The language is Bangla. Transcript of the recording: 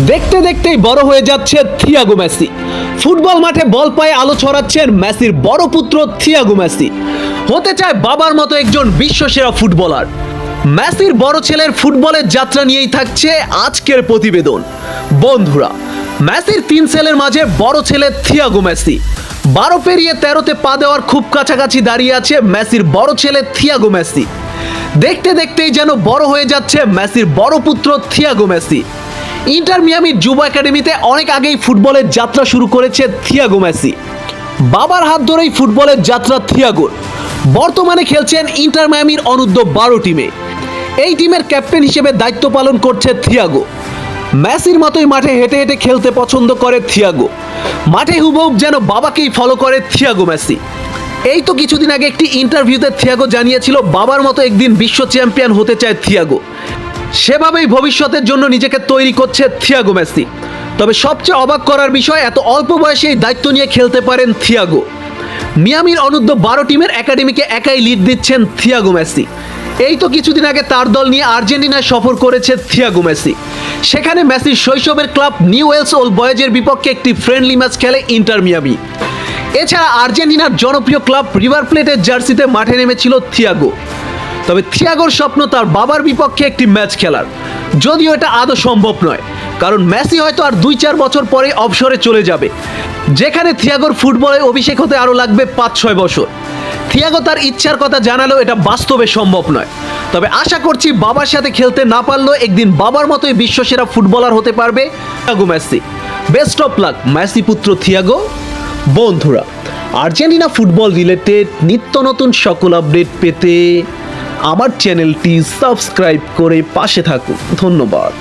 দেখতে দেখতেই বড় হয়ে যাচ্ছে থিয়াগো মেসি। ফুটবল মাঠে বল পায়ে আলো ছড়াচ্ছেন মেসির বড় পুত্র থিয়াগো মেসি। হতে চায় বাবার মতো একজন বিশ্বসেরা ফুটবলার। মেসির বড় ছেলের ফুটবলের যাত্রা নিয়েই থাকছে আজকের প্রতিবেদন। বন্ধুরা, মেসির 3 ছেলের মাঝে বড় ছেলে থিয়াগো মেসি। 12 পেরিয়ে 13তে পা দেওয়ার খুব কাছাকাছি দাঁড়িয়ে আছে মেসির বড় ছেলে থিয়াগো মেসি। দেখতে দেখতেই যেন বড় হয়ে যাচ্ছে মেসির বড় পুত্র থিয়াগো মেসি। ইন্টার মিয়ামির যুব একাডেমিতে অনেক আগেই ফুটবলের যাত্রা শুরু করেছে থিয়াগো মেসি। বাবার হাত ধরেই ফুটবলের যাত্রা থিয়াগোর। বর্তমানে খেলছেন ইন্টার মিয়ামির অনূর্ধ্ব-12 টিমে। এই টিমের ক্যাপ্টেন হিসেবে দায়িত্ব পালন করছে থিয়াগো। মেসির মতোই মাঠে হেঁটে হেঁটে খেলতে পছন্দ করে থিয়াগো। মাঠে হুবহু যেন বাবাকেই ফলো করে থিয়াগো মেসি। এই তো কিছুদিন আগে একটি ইন্টারভিউতে থিয়াগো জানিয়েছিল বাবার মতো একদিন বিশ্ব চ্যাম্পিয়ন হতে চায় থিয়াগো। সেভাবেই ভবিষ্যতের জন্য নিজেকে তৈরি করছে থিয়াগো মেসি। তবে সবচেয়ে অবাক করার বিষয়, এত অল্প বয়সে এই দায়িত্ব নিয়ে খেলতে পারেন থিয়াগো। মিয়ামির অনূর্ধ্ব-12 টিমের একাডেমিকে একাই লিড দিচ্ছেন থিয়াগো মেসি। এই তো কিছুদিন আগে তার দল নিয়ে আর্জেন্টিনায় সফর করেছে থিয়াগো মেসি। সেখানে মেসির শৈশবের ক্লাব নিউ ওয়েলস ওল্ড বয়েজের বিপক্ষে একটি ফ্রেন্ডলি ম্যাচ খেলে ইন্টার মিয়ামি। এছাড়া আর্জেন্টিনার জনপ্রিয় ক্লাব রিভার প্লেটের জার্সিতে মাঠে নেমেছিল থিয়াগো। তবে থিয়াগোর স্বপ্ন তার বাবার বিপক্ষে একটি ম্যাচ খেলার, যদিও এটা আদৌ সম্ভব নয়, কারণ মেসি হয়তো আর 2-4 বছর পরে অবসরে চলে যাবে, যেখানে থিয়াগোর ফুটবলে অভিষেক হতে আরও লাগবে 5-6 বছর। থিয়াগো তার ইচ্ছার কথা জানালেও এটা বাস্তবে সম্ভব নয়। তবে আশা করছি বাবার সাথে খেলতে না পারলেও একদিন বাবার মতোই বিশ্বসেরা ফুটবলার হতে পারবে Thiago Messi. Best of luck Messi পুত্র থিয়াগো। বন্ধুরা, আর্জেন্টিনা ফুটবল রিলেটেড নিত্য নতুন সকল আপডেট পেতে আমার চ্যানেলটি সাবস্ক্রাইব করে পাশে থাকুন। ধন্যবাদ।